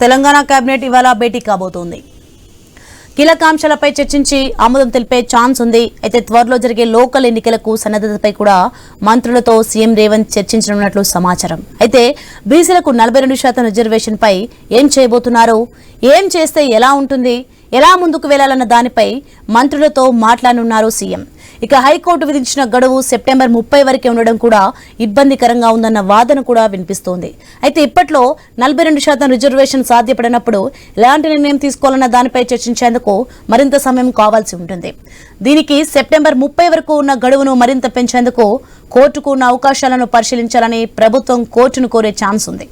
Telangana cabinet ఇవాళ భేటీ కాబోతోంది. కీలక అంశాలపై చర్చించి ఆమోదం తెలిపే ఛాన్స్ ఉంది. అయితే త్వరలో జరిగే లోకల్ ఎన్నికలకు సన్నద్ధతపై కూడా మంత్రులతో సీఎం రేవంత్ చర్చించనున్నట్లు సమాచారం. అయితే బీసీలకు 42% రిజర్వేషన్ పై ఏం చేయబోతున్నారు, ఏం చేస్తే ఎలా ఉంటుంది, ఎలా ముందుకు వెళ్లాలన్న దానిపై మంత్రులతో మాట్లాడనున్నారు సీఎం. ఇక హైకోర్టు విధించిన గడువు సెప్టెంబర్ 30 వరకే ఉండడం కూడా ఇబ్బందికరంగా ఉందన్న వాదన కూడా వినిపిస్తోంది. అయితే ఇప్పట్లో 42% రిజర్వేషన్ సాధ్యపడినప్పుడు ఎలాంటి నిర్ణయం తీసుకోవాలన్న దానిపై చర్చించేందుకు మరింత సమయం కావాల్సి ఉంటుంది. దీనికి సెప్టెంబర్ 30 వరకు ఉన్న గడువును మరింత పెంచేందుకు కోర్టుకు ఉన్న అవకాశాలను పరిశీలించాలని ప్రభుత్వం కోర్టును కోరే ఛాన్స్ ఉంది.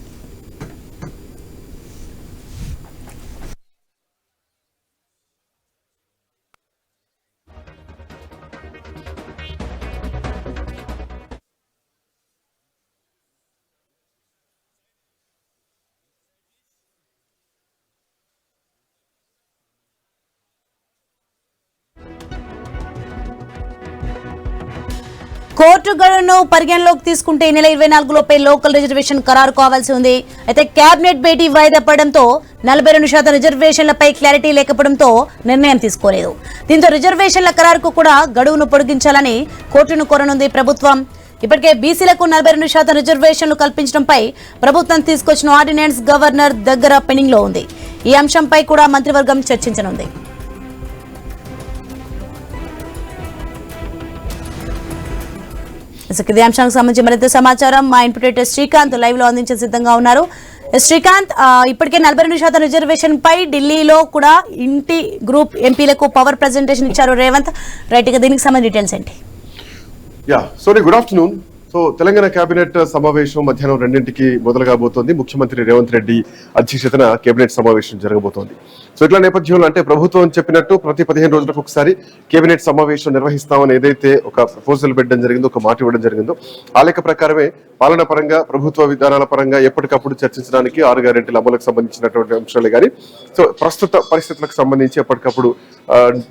కోర్టు గడువును పరిగణలోకి తీసుకుంటే ఈ నెల 24 లోపే లోకల్ రిజర్వేషన్ ఖరారు కావాల్సి ఉంది. అయితే కేబినెట్ భేటీ వాయిదా పడడంతో 42% రిజర్వేషన్లపై క్లారిటీ లేకపోవడంతో నిర్ణయం తీసుకోలేదు. దీంతో రిజర్వేషన్ల ఖరారుకు కూడా గడువును పొడిగించాలని కోర్టును కోరనుంది ప్రభుత్వం. ఇప్పటికే బీసీలకు 42% రిజర్వేషన్లు కల్పించడంపై ప్రభుత్వం తీసుకొచ్చిన ఆర్డినెన్స్ గవర్నర్ దగ్గర పెండింగ్ లో ఉంది. ఈ అంశంపై కూడా మంత్రివర్గం చర్చించనుంది. ఇదే అంశానికి సంబంధించి మరింత సమాచారం మా ఇన్పుట్ శ్రీకాంత్ లైవ్ లో అందించే సిద్ధంగా ఉన్నారు. శ్రీకాంత్, ఇప్పటికే 42% రిజర్వేషన్ పై ఢిల్లీలో కూడా ఇంటి గ్రూప్ ఎంపీలకు పవర్ ప్రెజెంటేషన్ ఇచ్చారు రేవంత్. రైట్, గా దీనికి సంబంధించిన డీటెయిల్స్ ఏంటి? Sony, good afternoon. Telangana cabinet సమావేశం మధ్యాహ్నం 2ంటికి మొదలు కాబోతోంది. ముఖ్యమంత్రి రేవంత్ రెడ్డి అధ్యక్షతన కేబినెట్ సమావేశం జరగబోతోంది. ఇట్లా నేపథ్యంలో అంటే ప్రభుత్వం చెప్పినట్టు ప్రతి 15 రోజులకు ఒకసారి కేబినెట్ సమావేశం నిర్వహిస్తామని ఏదైతే ఒక ప్రపోజల్ పెట్టడం జరిగిందో, ఒక మాట ఇవ్వడం జరిగిందో, ఆ లెక్క ప్రకారమే పాలన పరంగా ప్రభుత్వ విధానాల పరంగా ఎప్పటికప్పుడు చర్చించడానికి 6 గ్యారెంటీల అమలుకు సంబంధించినటువంటి అంశాలే కానీ ప్రస్తుత పరిస్థితులకు సంబంధించి ఎప్పటికప్పుడు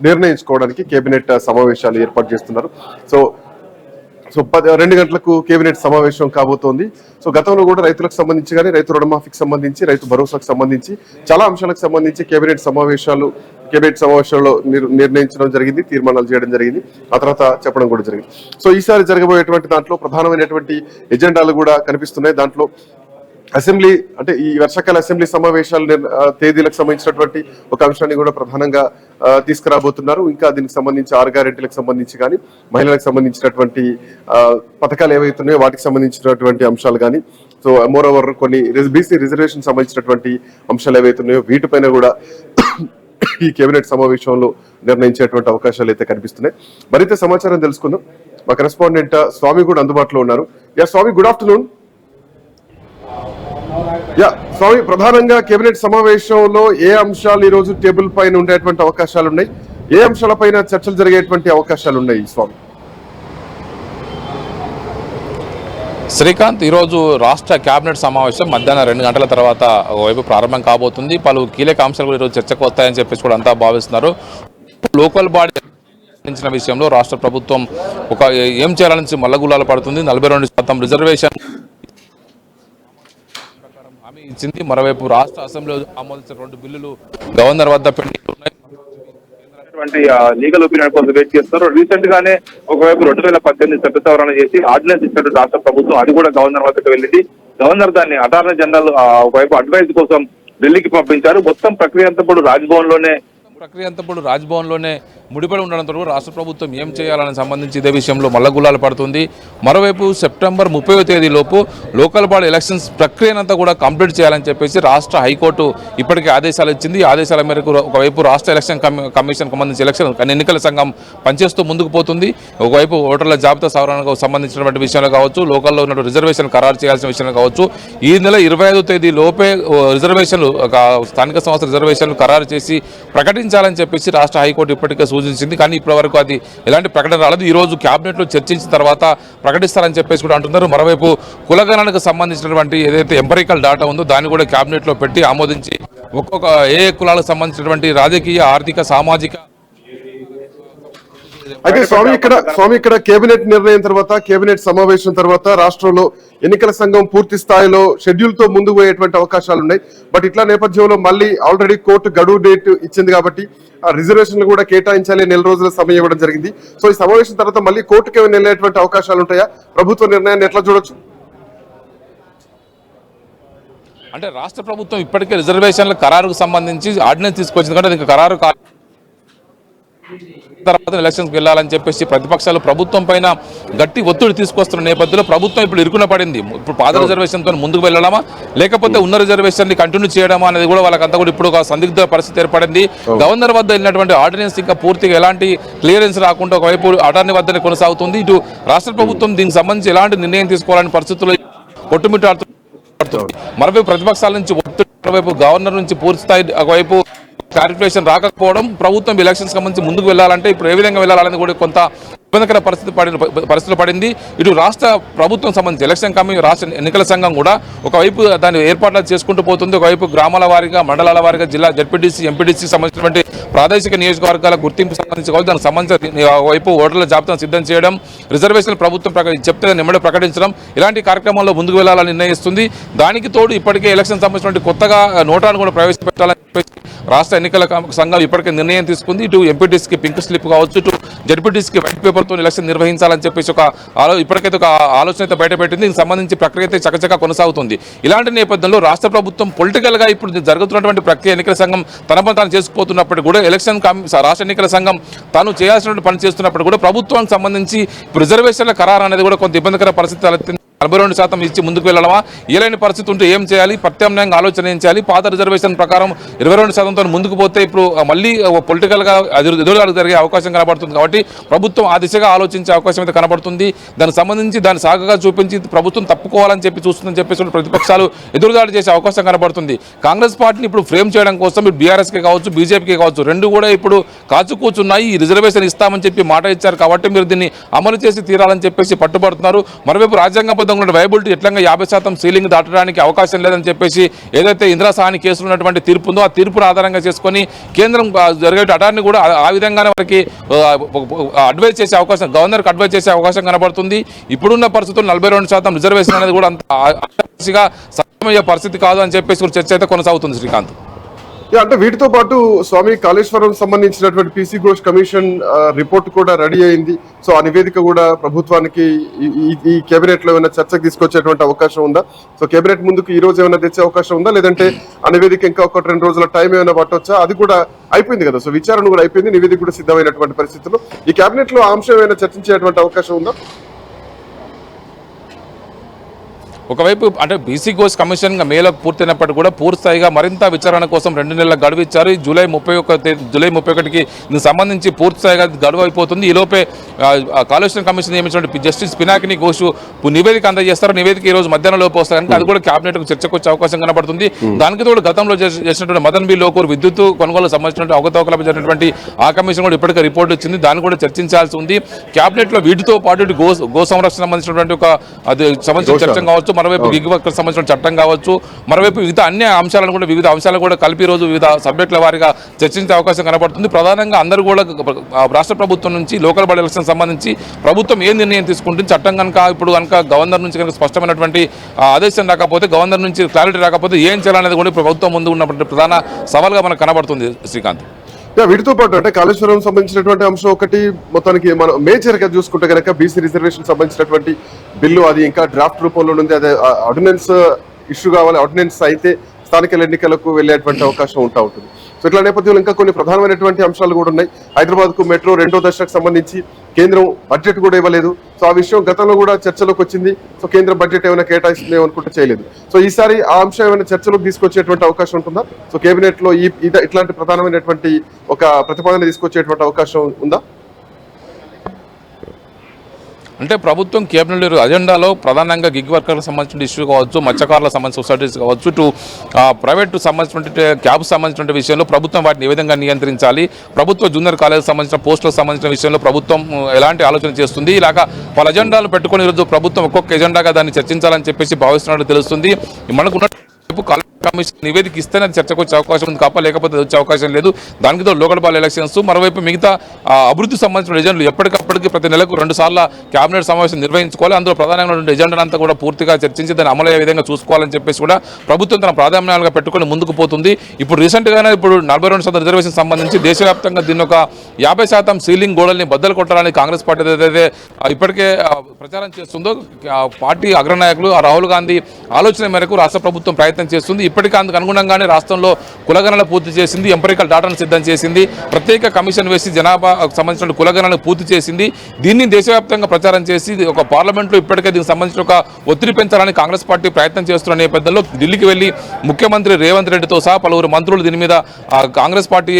నిర్ణయించుకోవడానికి కేబినెట్ సమావేశాలు ఏర్పాటు చేస్తున్నారు. 2 గంటలకు కేబినెట్ సమావేశం కాబోతోంది. గతంలో కూడా రైతులకు సంబంధించి కానీ, రైతు రుణమాఫీకి సంబంధించి, రైతు భరోసాకు సంబంధించి చాలా అంశాలకు సంబంధించి కేబినెట్ సమావేశాల్లో నిర్ణయించడం జరిగింది, తీర్మానాలు చేయడం జరిగింది, ఆ తర్వాత చెప్పడం కూడా జరిగింది. ఈసారి జరగబోయేటువంటి దాంట్లో ప్రధానమైనటువంటి ఎజెండాలు కూడా కనిపిస్తున్నాయి. దాంట్లో అసెంబ్లీ అంటే ఈ వర్షాకాల అసెంబ్లీ సమావేశాల తేదీలకు సంబంధించినటువంటి ఒక అంశాన్ని కూడా ప్రధానంగా తీసుకురాబోతున్నారు. ఇంకా దీనికి సంబంధించి 6 గ్యారెంటీలకు సంబంధించి కానీ, మహిళలకు సంబంధించినటువంటి పథకాలు ఏవైతున్నాయో వాటికి సంబంధించినటువంటి అంశాలు కానీ, మోర్ ఓవర్ కొన్ని బీసీ రిజర్వేషన్ సంబంధించినటువంటి అంశాలు ఏవైతున్నాయో వీటిపైన కూడా ఈ కేబినెట్ సమావేశంలో నిర్ణయించేటువంటి అవకాశాలు అయితే కనిపిస్తున్నాయి. మరింత సమాచారం తెలుసుకుందాం. మా కరెస్పాండెంట్ స్వామి కూడా అందుబాటులో ఉన్నారు. స్వామి, గుడ్ ఆఫ్టర్నూన్. స్వామి, ప్రధానంగా కేబినెట్ సమావేశంలో ఏ అంశాలు ఈ రోజు టేబుల్ పైన ఉండేటువంటి అవకాశాలు ఉన్నాయి, ఏ అంశాలపైన చర్చలు జరిగేటువంటి అవకాశాలు ఉన్నాయి స్వామి? శ్రీకాంత్, ఈరోజు రాష్ట్ర కేబినెట్ సమావేశం మధ్యాహ్నం 2 గంటల తర్వాత ఒకవైపు ప్రారంభం కాబోతుంది. పలు కీలక అంశాలు కూడా ఈరోజు చర్చకు వస్తాయని చెప్పేసి కూడా అంతా భావిస్తున్నారు. లోకల్ బాడీ విషయంలో రాష్ట్ర ప్రభుత్వం ఏం చేయాలని మల్లగుల్లాలు పడుతుంది. 42% రిజర్వేషన్ హామీ ఇచ్చింది. మరోవైపు రాష్ట్ర అసెంబ్లీలో ఆమోదించిన 2 బిల్లులు గవర్నర్ వద్ద పెండింగ్ ఉన్నాయి. లీగల్ ఒపీనియన్ కోసం వెయిట్ చేస్తారు. రీసెంట్ గానే ఒకవైపు 2018 చట్ట సవరణ చేసి ఆర్డినెన్స్ ఇచ్చినట్టు రాష్ట్ర ప్రభుత్వం, అది కూడా గవర్నర్ వద్దకు వెళ్ళింది. గవర్నర్ దాన్ని అటార్నీ జనరల్ ఒకవైపు అడ్వైజ్ కోసం ఢిల్లీకి పంపించారు. మొత్తం ప్రక్రియ అంతా కూడా రాజ్భవన్ లోనే ముడిపడి ఉండడంతో రాష్ట్ర ప్రభుత్వం ఏం చేయాలని సంబంధించి ఇదే విషయంలో మల్లగుల్లాలు పడుతుంది. మరోవైపు సెప్టెంబర్ 30వ తేదీలోపు లోకల్ బాడీ ఎలక్షన్స్ ప్రక్రియనంతా కూడా కంప్లీట్ చేయాలని చెప్పేసి రాష్ట్ర హైకోర్టు ఇప్పటికే ఆదేశాలు ఇచ్చింది. ఈ ఆదేశాల మేరకు ఒకవైపు రాష్ట్ర ఎలక్షన్ కమిషన్ సంబంధించి ఎన్నికల సంఘం పనిచేస్తూ ముందుకు పోతుంది. ఒకవైపు ఓటర్ల జాబితా సవరణకు సంబంధించినటువంటి విషయంలో కావచ్చు, లోకల్లో ఉన్న రిజర్వేషన్ ఖరారు చేయాల్సిన విషయంలో కావచ్చు, ఈ నెల 25వ తేదీ లోపే రిజర్వేషన్లు స్థానిక సంస్థల రిజర్వేషన్లు ఖరారు చేసి ప్రకటించాలని చెప్పేసి రాష్ట్ర హైకోర్టు ఇప్పటికే సూచించింది. కానీ ఇప్పటివరకు అది ఎలాంటి ప్రకటన రాలేదు. ఈ రోజు కేబినెట్ లో చర్చించిన తర్వాత ప్రకటిస్తారని చెప్పేసి కూడా అంటున్నారు. మరోవైపు కులగణనకు సంబంధించినటువంటి ఏదైతే ఎంపరికల్ డాటా ఉందో దాన్ని కూడా కేబినెట్ లో పెట్టి ఆమోదించి ఒక్కొక్క ఏ కులాలకు సంబంధించినటువంటి రాజకీయ, ఆర్థిక, సామాజిక అయితే స్వామి ఇక్కడ కేబినెట్ నిర్ణయం తర్వాత కేబినెట్ సమావేశం తర్వాత రాష్ట్రంలో ఎన్నికల సంఘం పూర్తి స్థాయిలో షెడ్యూల్ తో ముందుకు పోయేటువంటి అవకాశాలు ఉన్నాయి. బట్ ఇట్లా నేపథ్యంలో మళ్ళీ ఆల్రెడీ కోర్టు గడువు డేట్ ఇచ్చింది కాబట్టి ఆ రిజర్వేషన్లు కూడా కేటాయించాలి, నెల రోజుల సమయం ఇవ్వడం జరిగింది. సో ఈ సమావేశం తర్వాత మళ్ళీ కోర్టుకి ఏమైనా వెళ్ళేటువంటి అవకాశాలు ఉంటాయా? ప్రభుత్వ నిర్ణయాన్ని ఎట్లా చూడొచ్చు? అంటే రాష్ట్ర ప్రభుత్వం ఇప్పటికే రిజర్వేషన్ల ఖరారుకు సంబంధించి ఆర్డినెన్స్ తీసుకొచ్చింది కాబట్టి అది ఖరారు తర్వాత ఎలక్షన్స్కి వెళ్ళాలని చెప్పేసి ప్రతిపక్షాలు ప్రభుత్వం పైన గట్టి ఒత్తిడి తీసుకొస్తున్న నేపథ్యంలో ప్రభుత్వం ఇప్పుడు ఇరుకున పడింది. ఇప్పుడు పాత రిజర్వేషన్తో ముందుకు వెళ్ళడమా లేకపోతే ఉన్న రిజర్వేషన్ ని కంటిన్యూ చేయడమా అనేది కూడా వాళ్ళకంతా కూడా ఇప్పుడు ఒక సందిగ్ధ పరిస్థితి ఏర్పడింది. గవర్నర్ వద్ద వెళ్ళినటువంటి ఆర్డినెన్స్ ఇంకా పూర్తిగా ఎలాంటి క్లియరెన్స్ రాకుండా ఒకవైపు అటార్నీ వద్దనే కొనసాగుతుంది. ఇటు రాష్ట్ర ప్రభుత్వం దీనికి సంబంధించి ఎలాంటి నిర్ణయం తీసుకోవాలని పరిస్థితుల్లో కొట్టుమిట్టాడుతుంది. మరోవైపు ప్రతిపక్షాల నుంచి ఒత్తిడి, మరోవైపు గవర్నర్ నుంచి పూర్తి స్థాయి ఒకవైపు క్లారిఫికేషన్ రాకపోవడం, ప్రభుత్వం ఎలక్షన్స్ సంబంధించి ముందుకు వెళ్ళాలంటే ఇప్పుడు ఏ విధంగా వెళ్ళాలని కూడా కొంత ఇబ్బందికర పరిస్థితులు పడింది. ఇటు రాష్ట్ర ప్రభుత్వం సంబంధించి ఎలక్షన్ కమిషన్, రాష్ట్ర ఎన్నికల సంఘం కూడా ఒకవైపు దాని ఏర్పాట్లు చేసుకుంటూ పోతుంది. ఒకవైపు గ్రామాల వారీగా, మండలాల వారీగా, జిల్లా జడ్పీటీసీ, ఎంపీటీసీ సంబంధించినటువంటి ప్రాదేశిక నియోజకవర్గాల గుర్తింపు సంబంధించి కావాలి, దానికి సంబంధించిన వైపు ఓటర్ల జాబితాను సిద్ధం చేయడం, రిజర్వేషన్లు ప్రభుత్వం చెప్తే నిమ్మడి ప్రకటించడం, ఇలాంటి కార్యక్రమాల్లో ముందుకు వెళ్లాలని నిర్ణయిస్తుంది. దానికి తోడు ఇప్పటికే ఎలక్షన్ సంబంధించినటువంటి కొత్తగా నోటాను కూడా ప్రవేశపెట్టాలని చెప్పేసి రాష్ట్ర ఎన్నికల సంఘం ఇప్పటికే నిర్ణయం తీసుకుంది. ఇటు ఎంపీటీసీకి పింక్ స్లిప్ కావచ్చు, ఇటు జడ్పీటీసీకి వైట్ పేపర్తో ఎలక్షన్ నిర్వహించాలని చెప్పేసి ఇప్పటికైతే ఒక ఆలోచన అయితే బయటపెట్టింది. దీనికి సంబంధించి ప్రక్రియ అయితే చకచకా కొనసాగుతుంది. ఇలాంటి నేపథ్యంలో రాష్ట్ర ప్రభుత్వం పొలిటికల్ గా ఇప్పుడు జరుగుతున్నటువంటి ప్రక్రియ ఎన్నికల సంఘం తనపై తాను చేసుకుపోతున్నప్పటికీ కూడా రాష్ట్ర ఎన్నికల సంఘం తాను చేయాల్సిన పని చేస్తున్నప్పుడు కూడా ప్రభుత్వానికి సంబంధించి రిజర్వేషన్ల ఖరారు అనేది కూడా కొంత ఇబ్బందికర పరిస్థితి తలెత్తింది. 42% ఇచ్చి ముందుకు వెళ్ళడమా, ఏలైన పరిస్థితి ఉంటే ఏం చేయాలి, ప్రత్యామ్నాయంగా ఆలోచన ఏం చేయాలి, పాత రిజర్వేషన్ ప్రకారం 22%తో ముందుకు పోతే ఇప్పుడు మళ్ళీ పొలిటికల్ గా ఎదురుదాడులు జరిగే అవకాశం కనబడుతుంది. కాబట్టి ప్రభుత్వం ఆ దిశగా ఆలోచించే అవకాశం అయితే కనబడుతుంది. దానికి సంబంధించి దాన్ని సాగగా చూపించి ప్రభుత్వం తప్పుకోవాలని చెప్పి చూస్తుందని చెప్పేసి ప్రతిపక్షాలు ఎదురుదాడి చేసే అవకాశం కనబడుతుంది. కాంగ్రెస్ పార్టీని ఇప్పుడు ఫ్రేమ్ చేయడం కోసం ఇప్పుడు బీఆర్ఎస్కే కావచ్చు, బీజేపీకి కావచ్చు, రెండు కూడా ఇప్పుడు కాచు కూర్చున్నాయి. ఈ రిజర్వేషన్ ఇస్తామని చెప్పి మాట ఇచ్చారు కాబట్టి మీరు దీన్ని అమలు చేసి తీరాలని చెప్పేసి పట్టుబడుతున్నారు. మరోవైపు రాజ్యాంగబద్ధంగా వైబిలిటీ ఎట్లంగా 50% సీలింగ్ దాటడానికి అవకాశం లేదని చెప్పేసి ఏదైతే ఇందిరా సాహ్ని కేసులో ఉన్నటువంటి తీర్పు ఉందో ఆ తీర్పును ఆధారంగా చేసుకొని కేంద్రం జరిగే అటార్నీ కూడా ఆ విధంగానే వారికి అడ్వైజ్ చేసే అవకాశం, గవర్నర్కి అడ్వైజ్ చేసే అవకాశం కనబడుతుంది. ఇప్పుడున్న పరిస్థితుల్లో 42% రిజర్వేషన్ అనేది కూడా అంత సాధ్యమయ్యే పరిస్థితి కాదు అని చెప్పేసి చర్చ అయితే కొనసాగుతుంది. శ్రీకాంత్, అంటే వీటితో పాటు స్వామి కాళేశ్వరం సంబంధించినటువంటి పీసీ ఘోష్ కమిషన్ రిపోర్ట్ కూడా రెడీ అయింది. సో ఆ నివేదిక కూడా ప్రభుత్వానికి ఈ కేబినెట్ లో ఏమైనా చర్చకు తీసుకొచ్చేటువంటి అవకాశం ఉందా? సో కేబినెట్ ముందుకు ఈ రోజు ఏమైనా తెచ్చే అవకాశం ఉందా, లేదంటే ఆ నివేదిక ఇంకా 1-2 రోజుల టైం ఏమైనా పట్టొచ్చా? అది కూడా అయిపోయింది కదా, సో విచారణ కూడా అయిపోయింది, నివేదిక కూడా సిద్ధమైనటువంటి పరిస్థితుల్లో ఈ కేబినెట్ లో ఆ అంశం ఏమైనా చర్చించేటువంటి అవకాశం ఉందా? ఒకవైపు అంటే బీసీ ఘోష్ కమిషన్ మేలకు పూర్తయినప్పటికీ కూడా పూర్తిస్థాయిగా మరింత విచారణ కోసం 2 నెలల గడువు ఇచ్చారు. జూలై 31కి దీనికి సంబంధించి పూర్తిస్థాయిగా గడువు అయిపోతుంది. ఈలోపే కాళేశ్వరం కమిషన్ నియమించిన జస్టిస్ పినాకిని ఘోష్ నివేదిక అందజేస్తారు. నివేదిక ఈ రోజు మధ్యాహ్నం లోపు వస్తారు కనుక అది కూడా కేబినెట్ కు చర్చకు వచ్చే అవకాశం కనబడుతుంది. దానికి తోడు గతంలో చేసినటువంటి మదన్ బి లోకూర్ విద్యుత్ కొనుగోలు సంబంధించిన అవకతవకలపై జరిగినటువంటి ఆ కమిషన్ కూడా ఇప్పటికే రిపోర్ట్ ఇచ్చింది. దాన్ని కూడా చర్చించాల్సి ఉంది. కేబినెట్ లో వీటితో పాటు గో సంరక్షణ సంబంధించినటువంటి ఒక అది సంబంధించిన చర్చ కావచ్చు, మరోవైపు గిగ్ వర్కర్స్ సంబంధించిన చట్టం కావచ్చు, మరోవైపు వివిధ అన్ని అంశాలను కూడా వివిధ అంశాలను కూడా కలిపి రోజు వివిధ సబ్జెక్టుల వారీగా చర్చించే అవకాశం కనబడుతుంది. ప్రధానంగా అందరూ కూడా రాష్ట్ర ప్రభుత్వం నుంచి లోకల్ బాడీ ఎలక్షన్ సంబంధించి ప్రభుత్వం ఏ నిర్ణయం తీసుకుంటుంది, చట్టం ఇప్పుడు గవర్నర్ నుంచి కనుక స్పష్టమైనటువంటి ఆదేశం రాకపోతే, గవర్నర్ నుంచి క్లారిటీ రాకపోతే ఏం చేయాలనేది కూడా ప్రభుత్వం ముందు ఉన్నటువంటి ప్రధాన సవాల్గా మనకు కనబడుతుంది. శ్రీకాంత్, వీటితో పాటు అంటే కాళేశ్వరం సంబంధించినటువంటి అంశం ఒకటి, మొత్తానికి మనం మేజర్ గా చూసుకుంటే కనుక బీసీ రిజర్వేషన్ సంబంధించినటువంటి బిల్లు అది ఇంకా డ్రాఫ్ట్ రూపంలో ఉంది. అదే ఆర్డినెన్స్ ఇష్యూ కావాలి, ఆర్డినెన్స్ అయితే స్థానిక ఎన్నికలకు వెళ్లేటువంటి అవకాశం ఉంటుంది. సో ఇట్లా నేపథ్యంలో ఇంకా కొన్ని ప్రధానమైనటువంటి అంశాలు కూడా ఉన్నాయి. హైదరాబాద్ కు మెట్రో 2వ దశకు సంబంధించి కేంద్రం బడ్జెట్ కూడా ఇవ్వలేదు. సో ఆ విషయం గతంలో కూడా చర్చలోకి వచ్చింది. సో కేంద్ర బడ్జెట్ ఏమైనా కేటాయిస్తుంది అనుకుంటే చేయలేదు. సో ఈసారి ఆ అంశం ఏమైనా చర్చలోకి తీసుకొచ్చేటువంటి అవకాశం ఉంటుందా? సో కేబినెట్ లో ఇట్లాంటి ప్రధానమైనటువంటి ఒక ప్రతిపాదన తీసుకొచ్చేటువంటి అవకాశం ఉందా? అంటే ప్రభుత్వం కేబినెట్ అజెండాలో ప్రధానంగా గిగ్ వర్కర్లకు సంబంధించిన ఇష్యూ కావచ్చు, మత్స్యకారులకు సంబంధించిన సొసైటీస్ కావచ్చు, ఇటు ప్రైవేట్ సంబంధించిన క్యాబ్స్ సంబంధించిన విషయంలో ప్రభుత్వం వాటిని ఏ విధంగా నియంత్రించాలి, ప్రభుత్వ జూనియర్ కాలేజ్ సంబంధించిన పోస్టులకు సంబంధించిన విషయంలో ప్రభుత్వం ఎలాంటి ఆలోచన చేస్తుంది, ఇలాగా వాళ్ళ అజెండాలు పెట్టుకుని ఈరోజు ప్రభుత్వం ఒక్కొక్క ఎజెండాగా దాన్ని చర్చించాలని చెప్పేసి భావిస్తున్నట్టు తెలుస్తుంది. మనకున్న కమిషన్ నివేదిక ఇస్తేనే అది చర్చకు వచ్చే అవకాశం ఉంది తప్ప లేకపోతే వచ్చే అవకాశం లేదు. దానితో లోకల్ బాడీ ఎలక్షన్స్, మరోవైపు మిగతా అభివృద్ధి సంబంధించిన ఎజెండాలు ఎప్పటికప్పటికి ప్రతి నెలకు 2 సార్లు క్యాబినెట్ సమావేశం నిర్వహించుకోవాలి. అందులో ప్రధానమైన ఎజెండా అంతా కూడా పూర్తిగా చర్చించి దాన్ని అమలయ్యే విధంగా చూసుకోవాలని చెప్పేసి కూడా ప్రభుత్వం తన ప్రాధాన్యాలుగా పెట్టుకుని ముందుకు పోతుంది. ఇప్పుడు రీసెంట్గానే ఇప్పుడు 42% రిజర్వేషన్ సంబంధించి దేశవ్యాప్తంగా దీన్ని ఒక 50% సీలింగ్ గోడల్ని బద్దలు కొట్టాలని కాంగ్రెస్ పార్టీ ఏదైతే ఇప్పటికే ప్రచారం చేస్తుందో పార్టీ అగ్రనాయకులు రాహుల్ గాంధీ ఆలోచన మేరకు రాష్ట్ర ప్రభుత్వం ప్రయత్నం చేస్తుంది. ఇప్పటికే అందుకు అనుగుణంగానే రాష్ట్రంలో కులగణన పూర్తి చేసింది, ఎంపరికల్ డాటాను సిద్ధం చేసింది, ప్రత్యేక కమిషన్ వేసి జనాభాకు సంబంధించిన కులగణన పూర్తి చేసింది. దీన్ని దేశవ్యాప్తంగా ప్రచారం చేసి ఒక పార్లమెంట్లో ఇప్పటికే దీనికి సంబంధించిన ఒక ఒత్తిడి పెంచాలని కాంగ్రెస్ పార్టీ ప్రయత్నం చేస్తున్న నేపథ్యంలో ఢిల్లీకి వెళ్లి ముఖ్యమంత్రి రేవంత్ రెడ్డితో సహా పలువురు మంత్రులు దీని మీద కాంగ్రెస్ పార్టీ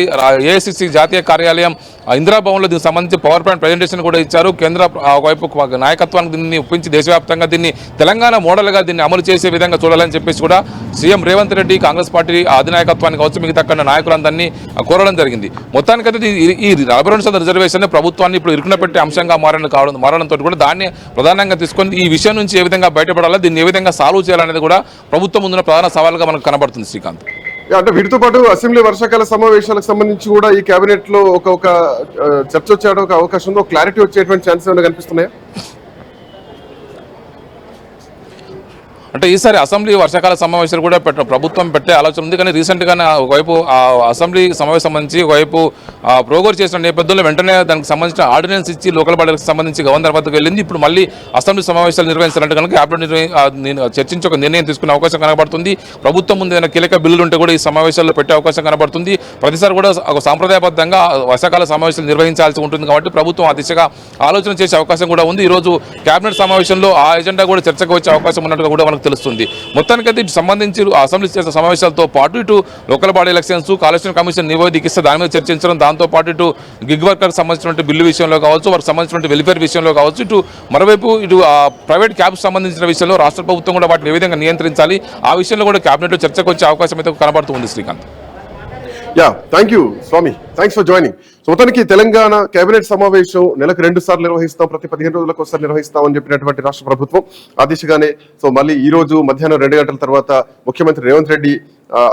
ఏఐసిసి జాతీయ కార్యాలయం ఇందిరాభవన్లో దీనికి సంబంధించి పవర్ పాయింట్ ప్రజెంటేషన్ కూడా ఇచ్చారు. కేంద్ర వైపు నాయకత్వానికి దీన్ని ఒప్పించి దేశవ్యాప్తంగా దీన్ని తెలంగాణ మోడల్గా దీన్ని అమలు చేసే విధంగా చూడాలని చెప్పేసి కూడా సీఎం రేవంత్ రెడ్డి కాంగ్రెస్ పార్టీ అధినాయకత్వానికి కావచ్చు మిగతా అక్కడ నాయకులందరినీ కోరడం జరిగింది. మొత్తానికైతే ఈ 42% రిజర్వేషన్ ప్రభుత్వాన్ని ఇప్పుడు ఇరుకున పెట్టే అంశంగా మారడంతో కూడా దాన్ని ప్రధానంగా తీసుకొని ఈ విషయం నుంచి ఏ విధంగా బయటపడాలో, దీన్ని ఏ విధంగా సాల్వ్ చేయాలనేది కూడా ప్రభుత్వం ముందున్న ప్రధాన సవాలుగా మనకు కనబడుతుంది. శ్రీకాంత్, అంటే వీటితో పాటు అసెంబ్లీ వర్షాకాల సమావేశాలకు సంబంధించి కూడా ఈ కేబినెట్ లో ఒక చర్చ వచ్చే అవకాశం ఉందో, క్లారిటీ వచ్చేటువంటి ఛాన్సెస్ ఏమైనా కనిపిస్తున్నాయా? అంటే ఈసారి అసెంబ్లీ వర్షాకాల సమావేశాలు కూడా ప్రభుత్వం పెట్టే ఆలోచన ఉంది. కానీ రీసెంట్గానే ఒకవైపు అసెంబ్లీ సమావేశం సంబంధించి ఒకవైపు ప్రోగోర్ చేసిన నేపథ్యంలో వెంటనే దానికి సంబంధించిన ఆర్డినెన్స్ ఇచ్చి లోకల్ బాడీలకు సంబంధించి గవర్నర్ వద్దకు వెళ్ళింది. ఇప్పుడు మళ్ళీ అసెంబ్లీ సమావేశాలు నిర్వహించాలంటే కనుక క్యాబినెట్ చర్చించి ఒక నిర్ణయం తీసుకునే అవకాశం కనబడుతుంది. ప్రభుత్వం ముందు ఏదైనా కీలక బిల్లులు ఉంటే కూడా ఈ సమావేశాల్లో పెట్టే అవకాశం కనబడుతుంది. ప్రతిసారి కూడా ఒక సాంప్రదాయబద్ధంగా వర్షాకాల సమావేశాలు నిర్వహించాల్సి ఉంటుంది కాబట్టి ప్రభుత్వం ఆ దిశగా ఆలోచన చేసే అవకాశం కూడా ఉంది. ఈరోజు క్యాబినెట్ సమావేశంలో ఆ ఎజెండా కూడా చర్చకు వచ్చే అవకాశం ఉన్నట్టుగా కూడా మనకు తెలుస్తుంది. మొత్తానికైతే ఇటు సంబంధించి అసెంబ్లీ చేసిన సమావేశాలతో పాటు ఇటు local body elections, Kaleshwaram commission నివేదిక దాని మీద చర్చించడం, దాంతో పాటు ఇటు గిగ్ వర్కర్ సంబంధించిన బిల్లు విషయంలో కావచ్చు, వారికి సంబంధించిన వెల్ఫేర్ విషయంలో కావచ్చు, ఇటు మరోవైపు ఇటు ప్రైవేట్ క్యాబ్స్ సంబంధించిన విషయంలో రాష్ట్ర ప్రభుత్వం కూడా వాటిని ఏ విధంగా నియంత్రించాలి, ఆ విషయంలో కూడా కేబినెట్లో చర్చకు వచ్చే అవకాశం అయితే కనబడుతుంది. Srikanth, thank you Swamy, thanks for joining. So మొత్తానికి తెలంగాణ కేబినెట్ సమావేశం నెలకు 2 సార్లు నిర్వహిస్తాం, ప్రతి 15 రోజులకు ఒకసారి నిర్వహిస్తామని చెప్పినటువంటి రాష్ట్ర ప్రభుత్వం ఆ దిశగానే సో మళ్ళీ ఈ రోజు మధ్యాహ్నం 2 గంటల తర్వాత ముఖ్యమంత్రి రేవంత్ రెడ్డి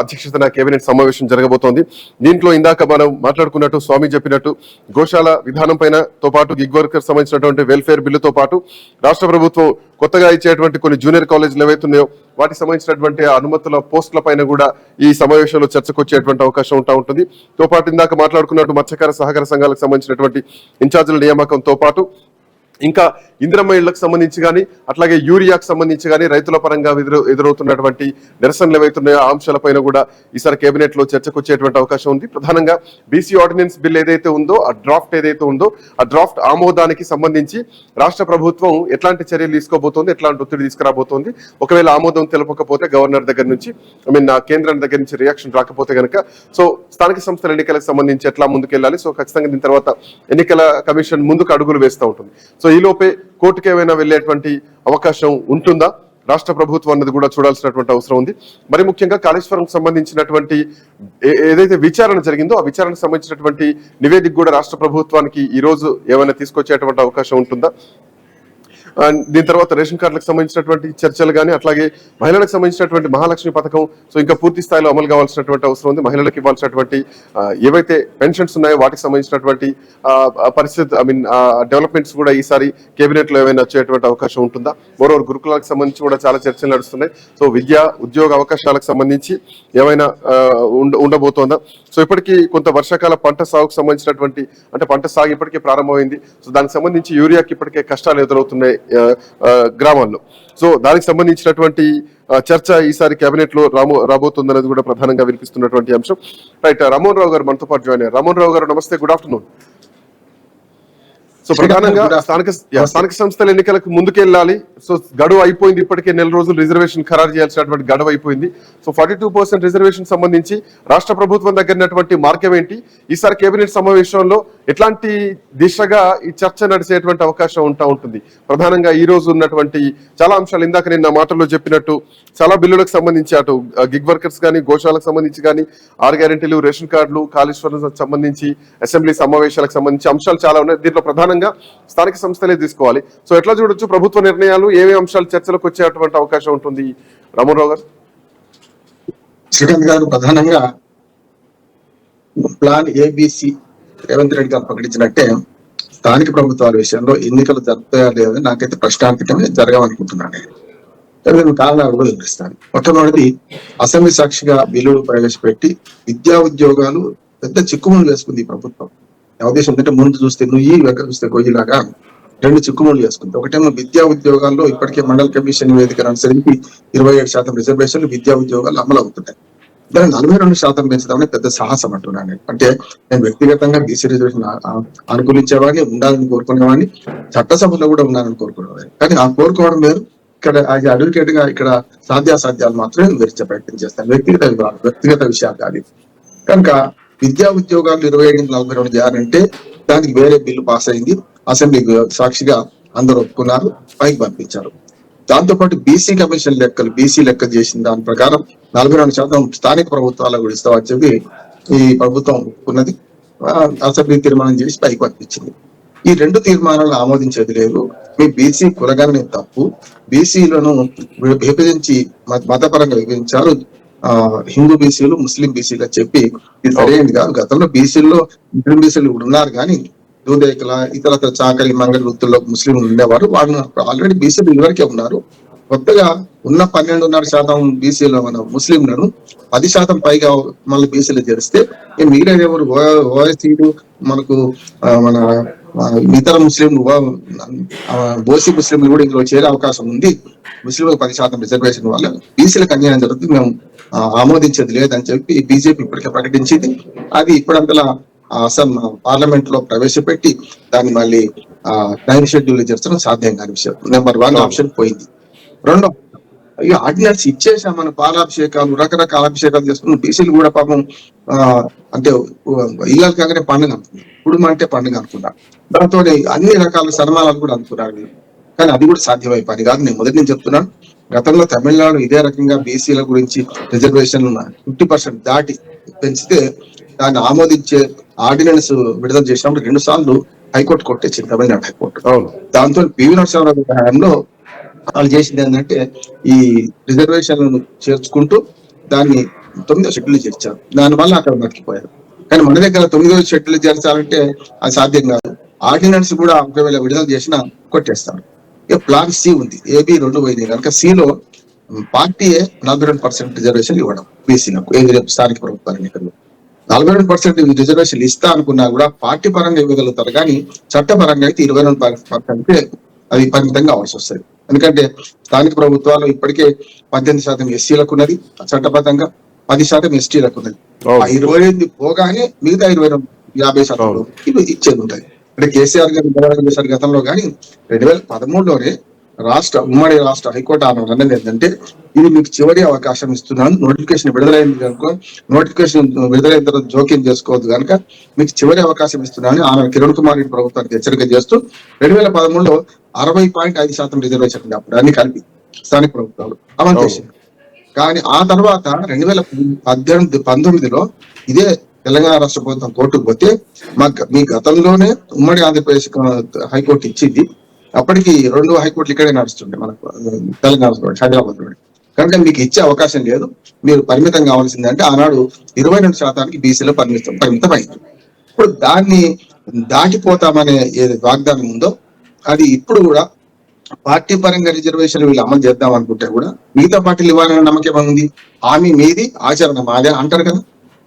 అధ్యక్షతన కేబినెట్ సమావేశం జరగబోతోంది. దీంట్లో ఇందాక మనం మాట్లాడుకున్నట్టు స్వామి చెప్పినట్టు గోశాల విధానం పైన తో పాటు గిగ్ వర్కర్ సంబంధించినటువంటి వెల్ఫేర్ బిల్లుతో పాటు రాష్ట్ర ప్రభుత్వం కొత్తగా ఇచ్చేటువంటి కొన్ని జూనియర్ కాలేజీలు ఏవైతున్నాయో వాటికి సంబంధించినటువంటి అనుమతుల పోస్టుల పైన కూడా ఈ సమావేశంలో చర్చకు వచ్చేటువంటి అవకాశం ఉంటుంది. తో పాటు ఇందాక మాట్లాడుకున్నట్టు మత్స్యకార సహకార సంఘాలకు సంబంధించినటువంటి ఇన్ఛార్జీల నియామకంతో పాటు ఇంకా ఇందిరమ్మ ఇళ్లకు సంబంధించి కానీ అట్లాగే యూరియాకు సంబంధించి కానీ రైతుల పరంగా ఎదురవుతున్నటువంటి నిరసనలు ఏవైతున్నాయో ఆ అంశాలపైన కూడా ఈసారి కేబినెట్ లో చర్చకు వచ్చేటువంటి అవకాశం ఉంది. ప్రధానంగా బీసీ ఆర్డినెన్స్ బిల్ ఏదైతే ఉందో ఆ డ్రాఫ్ట్ ఏదైతే ఉందో ఆ డ్రాఫ్ట్ ఆమోదానికి సంబంధించి రాష్ట్ర ప్రభుత్వం ఎట్లాంటి చర్యలు తీసుకోబోతోంది, ఎట్లాంటి ఒత్తిడి తీసుకురాబోతోంది, ఒకవేళ ఆమోదం తెలపకపోతే గవర్నర్ దగ్గర నుంచి కేంద్రం దగ్గర నుంచి రియాక్షన్ రాకపోతే కనుక సో స్థానిక సంస్థల ఎన్నికలకు సంబంధించి ఎట్లా ముందుకెళ్ళాలి, సో ఖచ్చితంగా దీని తర్వాత ఎన్నికల కమిషన్ ముందుకు అడుగులు వేస్తూ ఉంటుంది. సో ఈ లోపే కోర్టుకు ఏమైనా వెళ్లేటువంటి అవకాశం ఉంటుందా రాష్ట్ర ప్రభుత్వం అన్నది కూడా చూడాల్సినటువంటి అవసరం ఉంది. మరి ముఖ్యంగా కాళేశ్వరం సంబంధించినటువంటి ఏదైతే విచారణ జరిగిందో ఆ విచారణకు సంబంధించినటువంటి నివేదిక కూడా రాష్ట్ర ప్రభుత్వానికి ఈ రోజు ఏమైనా తీసుకొచ్చేటువంటి అవకాశం ఉంటుందా? దీని తర్వాత రేషన్ కార్డులకు సంబంధించినటువంటి చర్చలు కానీ అట్లాగే మహిళలకు సంబంధించినటువంటి మహాలక్ష్మి పథకం సో ఇంకా పూర్తి స్థాయిలో అమలు కావాల్సినటువంటి అవసరం ఉంది. మహిళలకు ఇవ్వాల్సినటువంటి ఏవైతే పెన్షన్స్ ఉన్నాయో వాటికి సంబంధించినటువంటి పరిస్థితి డెవలప్మెంట్స్ కూడా ఈసారి కేబినెట్ లో ఏమైనా వచ్చేటువంటి అవకాశం ఉంటుందా? మరోవర్ గురుకులాలకు సంబంధించి కూడా చాలా చర్చలు నడుస్తున్నాయి. సో విద్యా ఉద్యోగ అవకాశాలకు సంబంధించి ఏమైనా ఉండబోతోందా? సో ఇప్పటికీ కొంత వర్షాకాల పంట సాగుకు సంబంధించినటువంటి అంటే పంట సాగు ఇప్పటికే ప్రారంభమైంది. సో దానికి సంబంధించి యూరియాకి ఇప్పటికే కష్టాలు ఎదురవుతున్నాయి గ్రామాల్లో. సో దానికి సంబంధించినటువంటి చర్చ ఈసారి కేబినెట్ లో రాబోతుందనేది కూడా ప్రధానంగా వినిపిస్తున్నటువంటి అంశం. రైట్, రామోహన్ రావు గారు మనతో పాటు జాయిన్ అయ్యారు. రామోహన్ రావు గారు నమస్తే, గుడ్ ఆఫ్టర్నూన్. సో ప్రధానంగా స్థానిక సంస్థల ఎన్నికలకు ముందుకెళ్ళాలి. సో గడువు అయిపోయింది, ఇప్పటికే 4 రోజులు రిజర్వేషన్ ఖరారు చేయాల్సినటువంటి గడువు అయిపోయింది. సో 42% రిజర్వేషన్ సంబంధించి రాష్ట్ర ప్రభుత్వం దగ్గరటువంటి మార్గం ఏంటి? ఈసారి కేబినెట్ సమావేశంలో ఎట్లాంటి దిశగా ఈ చర్చ నడిచేటువంటి అవకాశం ఉంటుంది? ప్రధానంగా ఈ రోజు ఉన్నటువంటి చాలా అంశాలు ఇందాక నేను నా మాటల్లో చెప్పినట్టు చాలా బిల్లులకు సంబంధించి అటు గిగ్ వర్కర్స్ కానీ గోశాలకు సంబంధించి కానీ 6 గ్యారెంటీలు, రేషన్ కార్డులు, కాళేశ్వరం సంబంధించి అసెంబ్లీ సమావేశాలకు సంబంధించి అంశాలు చాలా ఉన్నాయి. దీంట్లో ప్రధానంగా స్థానిక సంస్థలే తీసుకోవాలి. సో ఎట్లా చూడొచ్చు ప్రభుత్వ నిర్ణయాలు ఏమేమి అంశాలు చర్చలకు వచ్చేటువంటి అవకాశం ఉంటుంది? రామోహన్ రావు గారు. శ్రీకాంత్ గారు ప్రధానంగా ప్లాన్ ఏబిసి రేవంత్ రెడ్డి గారు ప్రకటించినట్టే స్థానిక ప్రభుత్వాల విషయంలో ఎన్నికలు జరుగుతాయా లేదని నాకైతే ప్రశ్నార్థకమే జరగవనుకుంటున్నాను. నేను కారణాలు కూడా వివరిస్తాను. మొట్టమొదటి, అసెంబ్లీ సాక్షిగా బిల్లులు ప్రవేశపెట్టి విద్యా ఉద్యోగాలు పెద్ద చిక్కుముళ్ళు వేసుకుంది ఈ ప్రభుత్వం. ఉద్దేశం ఏంటంటే ముందు చూస్తే నుయ్యి వెనక చూస్తే గొయ్యిలాగా రెండు చిక్కుముళ్ళు వేసుకుంది. ఒకటేమో విద్యా ఉద్యోగాల్లో ఇప్పటికే మండల కమిషన్ నివేదికను అనుసరించి 27% రిజర్వేషన్లు విద్యా ఉద్యోగాలు అమలు అవుతున్నాయి. దాన్ని 42% పెంచుదామని పెద్ద సాహసం అంటున్నాను. అంటే నేను వ్యక్తిగతంగా బీసీ రిజర్వేషన్ అనుకూలించేవాడిని, ఉండాలని కోరుకునేవాడిని, చట్టసభలో కూడా ఉండాలని కోరుకునేవాడిని. కానీ ఆ కోరుకోవడం వేరు, ఇక్కడ అడ్వకేట్ గా ఇక్కడ సాధ్యాసాధ్యాలు మాత్రమే వివరించే ప్రయత్నం చేస్తాను. వ్యక్తిగత విషయాలు కాదు. కనుక విద్యా ఉద్యోగాలు 27-42 చేయాలంటే దానికి వేరే బిల్లు పాస్ అయింది. అసెంబ్లీ సాక్షిగా అందరూ ఒప్పుకున్నారు, పైకి పంపించారు. దాంతోపాటు బీసీ కమిషన్ లెక్కలు బీసీ లెక్క చేసిన దాని ప్రకారం 42% స్థానిక ప్రభుత్వాలకు కూడా ఇస్తామని చెప్పి ఈ ప్రభుత్వం ఒప్పుకున్నది. అసెంబ్లీ తీర్మానం చేసి పైకి పంపించింది. ఈ రెండు తీర్మానాలు ఆమోదించేది లేదు. మీ బీసీ కులగణనే తప్పు, బీసీలను విభజించి మతపరంగా విభజించారు, హిందూ బీసీలు ముస్లిం బీసీలు అని చెప్పి ఇది సరైనది కాదు. గతంలో బీసీల్లో ముస్లిం బీసీలు కూడా ఉన్నారు, కానీ దూదేకుల ఇతర చాకలి మంగళ వృత్తుల్లో ముస్లింలు ఉండేవారు. వాళ్ళు ఆల్రెడీ బీసీలు ఇదివరకే ఉన్నారు. కొత్తగా ఉన్న 12.5% బీసీలో మన ముస్లింలను 10% పైగా మళ్ళీ బీసీలు చేరిస్తే మిగిలిన ఎవరు ఓఎస్సీలు మనకు మన ఇతర ముస్లింలు ఓసీ ముస్లింలు కూడా ఇందులో చేరే అవకాశం ఉంది. ముస్లింలకు 10% రిజర్వేషన్ వల్ల బీసీలకు అన్యాయం జరుగుతుంది, మేము ఆమోదించేది లేదని చెప్పి బీజేపీ ఇప్పటికే ప్రకటించింది. అది ఇప్పుడంతలా అసలు పార్లమెంట్ లో ప్రవేశపెట్టి దాన్ని మళ్ళీ 9 షెడ్యూల్ చేర్చడం సాధ్యం కాని విషయం. నెంబర్ 1 ఆప్షన్ పోయింది. రెండో, ఈ ఆర్డినెన్స్ ఇచ్చేసాం, మన పాలాభిషేకాలు రకరకాల అభిషేకాలు చేసుకున్న బీసీలు కూడా పాపం అంటే ఇళ్ళకి కాగానే పండుగ అనుకున్నారు, కుటుంబం అంటే పండుగ అనుకున్నారు. దాంతో అన్ని రకాల సన్మానాలు కూడా అనుకున్నారు. కానీ అది కూడా సాధ్యమయ్యే పని కాదు. నేను మొదటి నుంచి చెప్తున్నాను, గతంలో తమిళనాడు ఇదే రకంగా బీసీల గురించి రిజర్వేషన్ 50% దాటి పెంచితే దాన్ని ఆమోదించే ఆర్డినెన్స్ విడుదల చేసినప్పుడు 2 సార్లు హైకోర్టు కొట్టేసింది, తమిళనాడు హైకోర్టు. దాంతో పివి నరసింహారావు హయాంలో వాళ్ళు చేసింది ఏంటంటే ఈ రిజర్వేషన్లను చేర్చుకుంటూ దాన్ని 9వ షెడ్యూల్ చేర్చారు. దానివల్ల అక్కడ బతికిపోయారు. కానీ మన దగ్గర 9వ షెడ్యూల్ చేర్చాలంటే అది సాధ్యం కాదు. ఆర్డినెన్స్ కూడా ఒకవేళ విడుదల చేసినా కొట్టేస్తారు. ఇక ప్లాన్ సి ఉంది, ఏబి 2 పోయినాయి కనుక సిలో పార్టీయే 42% రిజర్వేషన్ ఇవ్వడం బీసీలకు స్థానిక ప్రభుత్వాల ఎన్నికల్లో. 42% రిజర్వేషన్ ఇస్తా అనుకున్నా కూడా పార్టీ పరంగా ఇవ్వగలుగుతారు, కానీ చట్టపరంగా అయితే 22% అది పరిమితంగా కావాల్సి వస్తుంది. ఎందుకంటే స్థానిక ప్రభుత్వాలు ఇప్పటికే 18% ఎస్సీలకు ఉన్నది చట్టబద్ధంగా, 10% ఎస్టీలకు ఉన్నది. ఆ 28 పోగానే మిగతా 50% ఇవి ఇచ్చేది ఉంటుంది. అంటే కేసీఆర్ గారు గతంలో కానీ 2013లోనే ఉమ్మడి రాష్ట్ర హైకోర్టు అన్నది ఏంటంటే ఇది మీకు చివరి అవకాశం ఇస్తున్నాను, నోటిఫికేషన్ విడుదలైంది కనుక నోటిఫికేషన్ విడుదలైన తర్వాత జోక్యం చేసుకోవద్దు కనుక మీకు చివరి అవకాశం ఇస్తున్నాను ఆమె కిరణ్ కుమార్ రెడ్డి ప్రభుత్వానికి హెచ్చరిక చేస్తూ 2013లో 60.5% రిజర్వేషన్ ఉంది. అప్పుడు అన్ని కలిపి స్థానిక ప్రభుత్వాలు అమలు చేసింది. కానీ ఆ తర్వాత 2018-19లో ఇదే తెలంగాణ రాష్ట్ర ప్రభుత్వం కోర్టుకు పోతే మీ గతంలోనే ఉమ్మడి ఆంధ్రప్రదేశ్ హైకోర్టు ఇచ్చింది. అప్పటికి 2 హైకోర్టులు ఇక్కడే నడుస్తుండే మనకు తెలంగాణ హైదరాబాద్ లో. కనుక మీకు ఇచ్చే అవకాశం లేదు, మీరు పరిమితం కావాల్సిందంటే ఆనాడు 22% బీసీలో పరిమితం అయింది. ఇప్పుడు దాన్ని దాటిపోతామనే ఏది వాగ్దానం ఉందో అది ఇప్పుడు కూడా పార్టీ పరంగా రిజర్వేషన్ వీళ్ళు అమలు చేద్దాం అనుకుంటే కూడా మిగతా పార్టీలు ఇవ్వాలనే నమ్మకం ఉంది. హామీ మీది, ఆచరణ మాదే అంటారు కదా.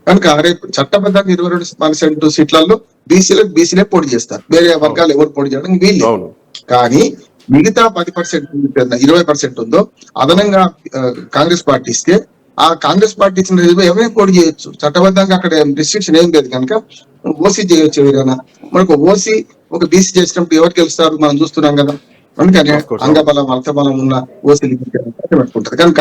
కనుక రేపు చట్టబద్ధంగా 22% సీట్లలో బీసీలే పోటీ చేస్తారు, వేరే వర్గాలు ఎవరు పోటీ చేయడానికి వీళ్ళు. కానీ మిగతా 10% 20% ఉందో అదనంగా కాంగ్రెస్ పార్టీ ఇస్తే ఆ కాంగ్రెస్ పార్టీ ఇచ్చిన ఎవరైనా పోటీ చేయొచ్చు. చట్టబద్ధంగా అక్కడ రిస్ట్రిక్షన్ ఏం లేదు కనుక ఓసీ చేయొచ్చు. ఎవరైనా మనకు ఓసీ ఒక బీసీ చేసినప్పుడు ఎవరు గెలుస్తారు మనం చూస్తున్నాం కదా. అందుకని అంగబలం అర్థబలం ఉన్న ఓసీలు పెట్టుకుంటారు. కనుక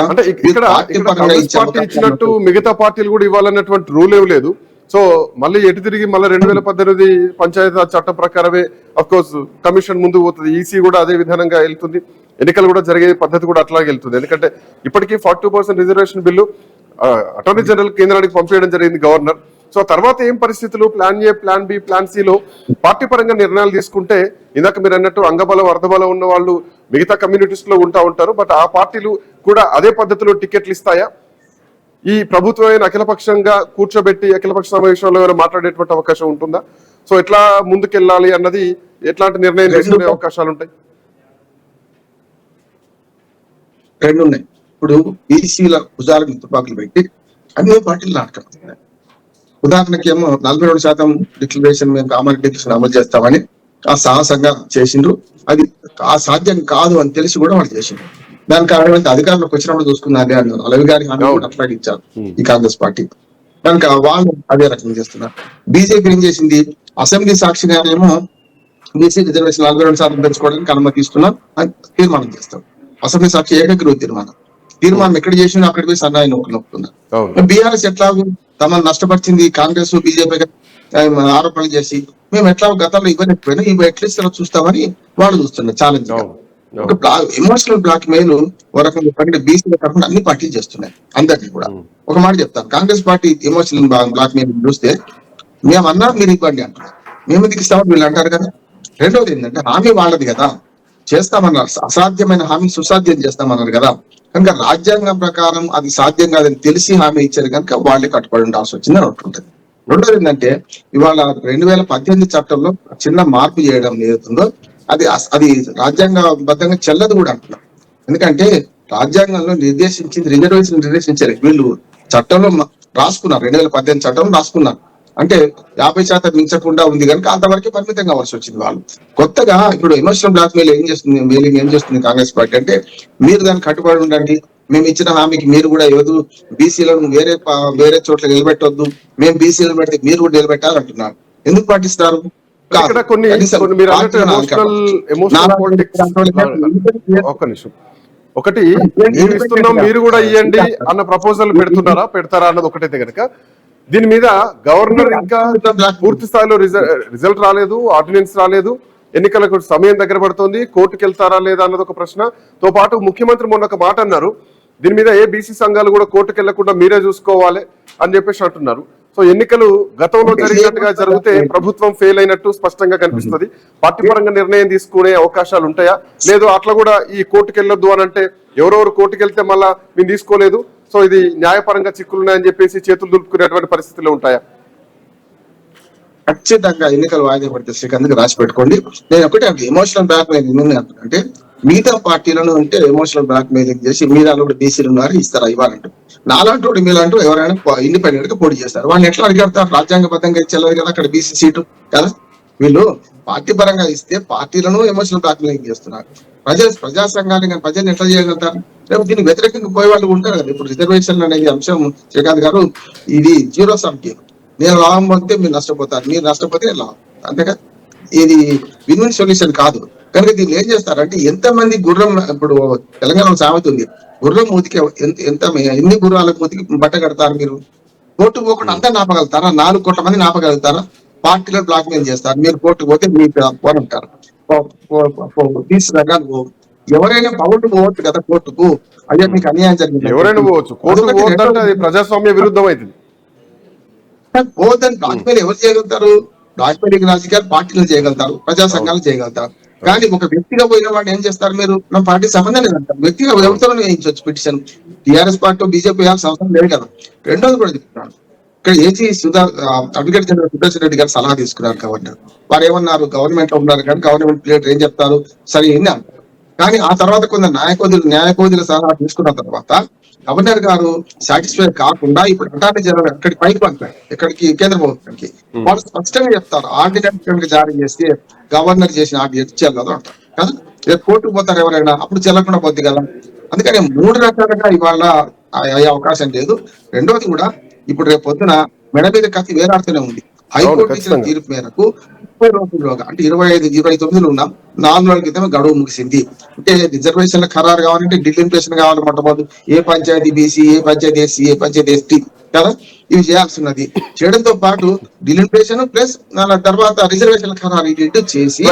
ఇచ్చినట్టు మిగతా పార్టీలు కూడా ఇవ్వాలన్నటువంటి రూల్ ఏం లేదు. సో మళ్ళీ ఎటు తిరిగి మళ్ళీ 2018 పంచాయతీ చట్టం ప్రకారమే అఫ్ కోర్స్ కమిషన్ ముందు పోతుంది, ఈసీ కూడా అదే విధానంగా వెళ్తుంది, ఎన్నికలు కూడా జరిగే పద్ధతి కూడా అట్లాగే వెళ్తుంది. ఎందుకంటే ఇప్పటికీ 42% రిజర్వేషన్ బిల్లు అటార్నీ జనరల్ కేంద్రానికి పంపించడం జరిగింది గవర్నర్. సో తర్వాత ఏం పరిస్థితులు, plan A, plan B, plan సిలో పార్టీ పరంగా నిర్ణయాలు తీసుకుంటే ఇందాక మీరు అన్నట్టు అంగబలం అర్ధబలం ఉన్న వాళ్ళు మిగతా కమ్యూనిటీస్ లో ఉంటారు. బట్ ఆ పార్టీలు కూడా అదే పద్ధతిలో టికెట్లు ఇస్తాయా? ఈ ప్రభుత్వమైన అఖిలపక్షంగా కూర్చోబెట్టి అఖిలపక్ష సమావేశంలో ఏమైనా మాట్లాడేటువంటి అవకాశం ఉంటుందా? సో ఎట్లా ముందుకెళ్ళాలి అన్నది ఎట్లాంటి నిర్ణయం తీసుకునే అవకాశాలు ఉంటాయి? రెండు ఉన్నాయి. ఇప్పుడు బీసీల భుజాలకు తుపాకులు పెట్టి అన్ని పార్టీలు నాటకం. ఉదాహరణకి ఏమో 42% డిక్లరేషన్ మేము కామన్ డిక్లరేషన్ అమలు చేస్తామని ఆ సాహసంగా చేసిండ్రు. అది ఆ సాధ్యం కాదు అని తెలిసి కూడా వాళ్ళు చేసిండ్రు. దాని కారణం అధికారంలోకి వచ్చినప్పుడు చూసుకున్నది అన్నారు. అలవి గారి హామీ కూడా అట్లాగే ఇచ్చారు ఈ కాంగ్రెస్ పార్టీ. కనుక వాళ్ళు అదే రకంగా చేస్తున్నారు. బీజేపీ ఏం చేసింది, అసెంబ్లీ సాక్షిగానేమో బీసీ రిజర్వేషన్ 42% పెంచుకోవడానికి అనుమతి ఇస్తున్నాం అని తీర్మానం చేస్తాం. అసెంబ్లీ సాక్షి ఏకగ్రీవ తీర్మానం ఎక్కడ చేసినా అక్కడ పోయి సన్నాయి నొక్కుతున్నారు. బీఆర్ఎస్ ఎట్లా తమను నష్టపరిచింది కాంగ్రెస్ బీజేపీ ఆరోపణలు చేసి మేము ఎట్లా గతంలో ఇవ్వలేకపోయినా ఇవి ఎట్లీస్ట్ చూస్తామని వాళ్ళు చూస్తున్నారు. ఛాలెంజ్ ఎమోషనల్ బ్లాక్ మెయిల్ రకంగా చెప్పండి బీసీలో కాకుండా అన్ని పార్టీలు చేస్తున్నాయి అందరినీ కూడా. ఒక మాట చెప్తాను, Congress party emotional blackmail చూస్తే మేమన్నా మీరు ఇవ్వండి అంటున్నారు, మేము ఎందుకు ఇస్తామని వీళ్ళు అంటారు కదా. రెండవది ఏంటంటే హామీ వాళ్ళది కదా, చేస్తామన్నారు. అసాధ్యమైన హామీ సుసాధ్యం చేస్తామన్నారు కదా. కనుక రాజ్యాంగం ప్రకారం అది సాధ్యం కాదని తెలిసి హామీ ఇచ్చారు కనుక వాళ్ళే కట్టుబడి ఉండాల్సి వచ్చింది అని ఉంటుంది. రెండోది ఏంటంటే ఇవాళ 2018 చట్టంలో చిన్న మార్పు చేయడం ఏదైతుందో అది రాజ్యాంగబద్ధంగా చెల్లదు కూడా అంటున్నాం. ఎందుకంటే రాజ్యాంగంలో నిర్దేశించింది రిజర్వేషన్ నిర్దేశించారు, వీళ్ళు చట్టంలో రాసుకున్నారు. 2018 చట్టం రాసుకున్నారు. అంటే 50% మించకుండా ఉంది కనుక అంతవరకే పరిమితం కావాల్సి వచ్చింది. వాళ్ళు కొత్తగా ఇప్పుడు ఎమోషనల్ బ్లాక్ మెయిల్ ఏం చేస్తుంది కాంగ్రెస్ పార్టీ అంటే మీరు దానికి కట్టుబడి ఉండండి, మేము ఇచ్చిన హామీకి మీరు కూడా ఏదో బీసీలను వేరే చోట్ల నిలబెట్టొద్దు, మేము బీసీలను పెడితే మీరు కూడా నిలబెట్టాలంటున్నారు. ఎందుకు పాటిస్తారు? ఒకటి మేము ఇస్తున్నాం మీరు కూడా ఇవ్వండి అన్న ప్రపోజల్ పెడతారా అన్నది ఒకటైతే కనుక, దీని మీద గవర్నర్ ఇంకా పూర్తి స్థాయిలో రిజల్ట్ రాలేదు, ఆర్డినెన్స్ రాలేదు, ఎన్నికలకు సమయం దగ్గర పడుతుంది, కోర్టుకు వెళ్తారా లేదా అన్నది ఒక ప్రశ్నతో పాటు ముఖ్యమంత్రి మొన్న ఒక మాట అన్నారు, దీని మీద ఏ బీసీ సంఘాలు కూడా కోర్టుకు వెళ్లకుండా మీరే చూసుకోవాలి అని చెప్పేసి అంటున్నారు. సో ఎన్నికలు గతంలో జరిగినట్టుగా జరిగితే ప్రభుత్వం ఫెయిల్ అయినట్టు స్పష్టంగా కనిపిస్తుంది. పార్టీ పరంగా నిర్ణయం తీసుకునే అవకాశాలు ఉంటాయా? లేదు అట్లా కూడా ఈ కోర్టుకు వెళ్ళొద్దు అని అంటే ఎవరెవరు కోర్టుకు వెళ్తే మళ్ళా మేము తీసుకోలేదు, సో ఇది న్యాయపరంగా చిక్కులున్నాయని చెప్పేసి చేతులు దులుపుకునేటువంటి పరిస్థితులు ఉంటాయా? ఖచ్చితంగా ఎన్నికలు వాయిదా పడితే శ్రీకాంత్ రాసి పెట్టుకోండి. నేను ఒకటే ఎమోషనల్ బ్లాక్ మెయిలింగ్ అంటే మిగతా పార్టీలను అంటే ఎమోషనల్ బ్లాక్ మెయిలింగ్ చేసి మీ దాంట్లో కూడా బీసీలు ఉన్నారు ఇస్తారా ఇవ్వాలంటూ, నాలాంటి వాడు మీలాంటూ ఎవరైనా ఇండిపెండెంట్ గా పోటీ చేస్తారు. వాళ్ళు ఎట్లా అడిగడతారు? రాజ్యాంగబద్ధంగా చెల్లదు కదా అక్కడ బీసీ సీటు కదా. వీళ్ళు పార్టీ పరంగా ఇస్తే పార్టీలను ఎమోషనల్ బ్లాక్ మెయిలింగ్ చేస్తున్నారు. ప్రజా సంఘాన్ని కానీ ప్రజల్ని ఎట్లా చేయగలుగుతారు? రేపు దీనికి వ్యతిరేకంగా పోయే వాళ్ళు ఉంటారు కదా. ఇప్పుడు రిజర్వేషన్ అనేది అంశం శ్రీకాంత్ గారు ఇది జీరో సమ్ గేమ్. నేను లాభం పొందితే మీరు నష్టపోతారు, మీరు నష్టపోతే లాభం, అంతేగా. ఇది విన్ విన్ సొల్యూషన్ కాదు. కనుక దీన్ని ఏం చేస్తారంటే ఎంతమంది గుర్రం, ఇప్పుడు తెలంగాణలో సామెత ఉంది, గుర్రం మూతికి ఎన్ని గుర్రాలకు మూతికి బట్ట కడతారు మీరు? కోర్టు పోకుండా అంతా నాపగలుగుతారా? 4 కోట్ల మంది నాపగలుగుతారా? పార్టీలో బ్లాక్ మెయిల్ చేస్తారు. మీరు కోర్టు పోతే మీరు పోనంటారు. తీసుకు ఎవరైనా పౌరులు పోవచ్చు కదా కోర్టుకు, అదే మీకు అన్యాయం జరిగింది. ఎవరైనా పోవచ్చు, ప్రజాస్వామ్య విరుద్ధం అవుతుంది. పోదని బ్లాక్ మెయిల్ ఎవరు చేయగలుగుతారు? బ్లాక్ మెయిలింగ్ రాజకీయాలు పార్టీలు చేయగలుగుతారు, ప్రజా సంఘాలు చేయగలుగుతారు. కానీ ఒక వ్యక్తిగా పోయిన వాడు ఏం చేస్తారు? మీరు మన పార్టీ సంబంధం లేదంటారు. వ్యక్తిగా ఎవరితో వేయించవచ్చు పిటిషన్. టీఆర్ఎస్ పార్టీ బీజేపీ వేయాల్సిన అవసరం లేదు కదా. రెండోది కూడా చెప్తున్నాను, ఇక్కడ AG advocate general Sudarshan Reddy garu సలహా తీసుకున్నారు గవర్నర్. వారు ఏమన్నారు? గవర్నమెంట్ లో ఉన్నారు కానీ గవర్నమెంట్ లీడర్ ఏం చెప్తారు సరే ఏంది అంటారు. కానీ ఆ తర్వాత కొందరు న్యాయకోదుల సలహా తీసుకున్న తర్వాత గవర్నర్ గారు సాటిస్ఫై కాకుండా ఇప్పుడు అటార్నీ జనరల్ ఎక్కడికి పైకి పంపారు, ఎక్కడికి కేంద్ర ప్రభుత్వానికి. వాళ్ళు స్పష్టంగా చెప్తారు ఆర్డినెన్స్ జారీ చేస్తే గవర్నర్ చేసిన ఆర్డినెన్స్ చెల్లదు అంటారు కదా. రేపు కోర్టుకు పోతారు ఎవరైనా, అప్పుడు చెల్లకుండా పోద్ది కదా. అందుకని 3 రకాలుగా ఇవాళ అయ్యే అవకాశం లేదు. రెండోది కూడా ఇప్పుడు రేపు పొద్దున మెడ మీద కత్తి వేలాడుతూనే ఉంది. హైకోర్టు ఇచ్చిన తీర్పు మేరకు 30 రోజుల్లోగా అంటే 29 ఉన్నాం, 4 రోజుల క్రితమే గడువు ముగిసింది. అంటే రిజర్వేషన్ల ఖరారు కావాలంటే డిలిమిటేషన్ కావాలి మొట్టమొదటి. ఏ పంచాయతీ బీసీ, ఏ పంచాయతీ ఎస్సీ, ఏ పంచాయతీ ఎస్టీ కదా, ఇవి చేయాల్సి ఉన్నది. చేయడంతో పాటు డిలిమిటేషన్ ప్లస్ తర్వాత రిజర్వేషన్ల ఖరారు ఇటు చేసి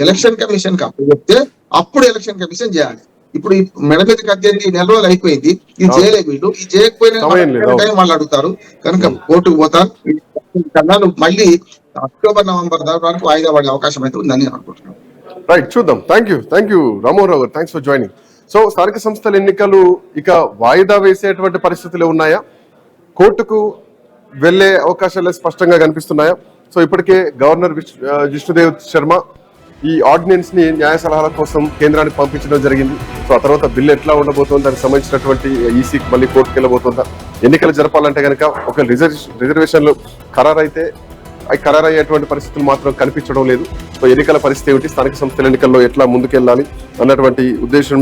ఎలక్షన్ కమిషన్ కి అప్పచెప్తే అప్పుడు ఎలక్షన్ కమిషన్ చేయాలి. ఇప్పుడు మెడ మీద కత్తేది 4 రోజులు అయిపోయింది, ఇది చేయలేదు వీళ్ళు. ఇది చేయకపోయినా టైం వాళ్ళు అడుగుతారు కనుక కోర్టుకు పోతారు. మళ్ళీ అక్టోబర్ నవంబర్ వరకు వాయిదా పడే అవకాశం అయితే ఉందని నేను అనుకుంటున్నాను. రైట్, చూద్దాం. థ్యాంక్ యూ రామారావు గారు, థ్యాంక్స్ ఫర్ జాయినింగ్. సో స్థానిక సంస్థల ఎన్నికలు ఇక వాయిదా వేసేటువంటి పరిస్థితులు ఉన్నాయా? కోర్టుకు వెళ్లే అవకాశాలు స్పష్టంగా కనిపిస్తున్నాయా? సో ఇప్పటికే గవర్నర్ జిష్ణుదేవ్ శర్మ ఈ ఆర్డినెన్స్ ని న్యాయ సలహాల కోసం కేంద్రానికి పంపించడం జరిగింది. సో ఆ తర్వాత బిల్లు ఎట్లా ఉండబోతుందో దానికి సంబంధించినటువంటి ఈసీకి మళ్ళీ కోర్టుకు వెళ్ళబోతుందా? ఎన్నికలు జరపాలంటే కనుక ఒక రిజర్వేషన్లు ఖరారైతే ఖరారయ్యేటువంటి పరిస్థితులు మాత్రం కనిపించడం లేదు. సో ఎన్నికల పరిస్థితి ఏమిటి, స్థానిక సంస్థల ఎన్నికల్లో ఎట్లా ముందుకెళ్లాలి అన్నటువంటి ఉద్దేశం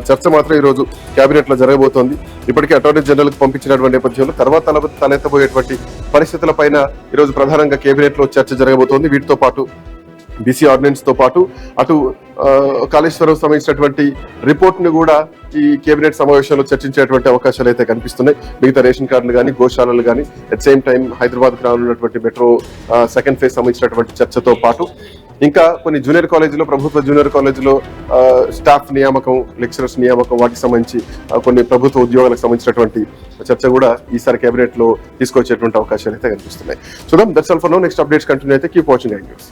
చర్చ మాత్రం ఈ రోజు కేబినెట్ లో జరగబోతోంది. ఇప్పటికే అటార్నీ జనరల్ కు పంపించినటువంటి నేపథ్యంలో తర్వాత తలెత్తబోయేటువంటి పరిస్థితుల పైన ఈ రోజు ప్రధానంగా కేబినెట్ లో చర్చ జరగబోతోంది. వీటితో పాటు బీసీ ఆర్డినెన్స్ తో పాటు అటు కాళేశ్వరం సంబంధించినటువంటి రిపోర్ట్ ని కూడా ఈ కేబినెట్ సమావేశంలో చర్చించేటువంటి అవకాశాలు అయితే కనిపిస్తున్నాయి. మిగతా రేషన్ కార్డులు కానీ, గోశాలలు కానీ, అట్ సేమ్ టైం హైదరాబాద్ కు రానున్నటువంటి మెట్రో సెకండ్ ఫేజ్ సంబంధించినటువంటి చర్చతో పాటు ఇంకా కొన్ని జూనియర్ కాలేజీలో, ప్రభుత్వ జూనియర్ కాలేజీలో స్టాఫ్ నియామకం, లెక్చరర్స్ నియామకం, వాటికి సంబంధించి కొన్ని ప్రభుత్వ ఉద్యోగాలకు సంబంధించినటువంటి చర్చ కూడా ఈసారి కేబినెట్ లో తీసుకొచ్చేటువంటి అవకాశాలు అయితే కనిపిస్తున్నాయి. చూద్దాం. That's all for now. Next updates continue అయితే కీప్ వాచింగ్ ఐ న్యూస్.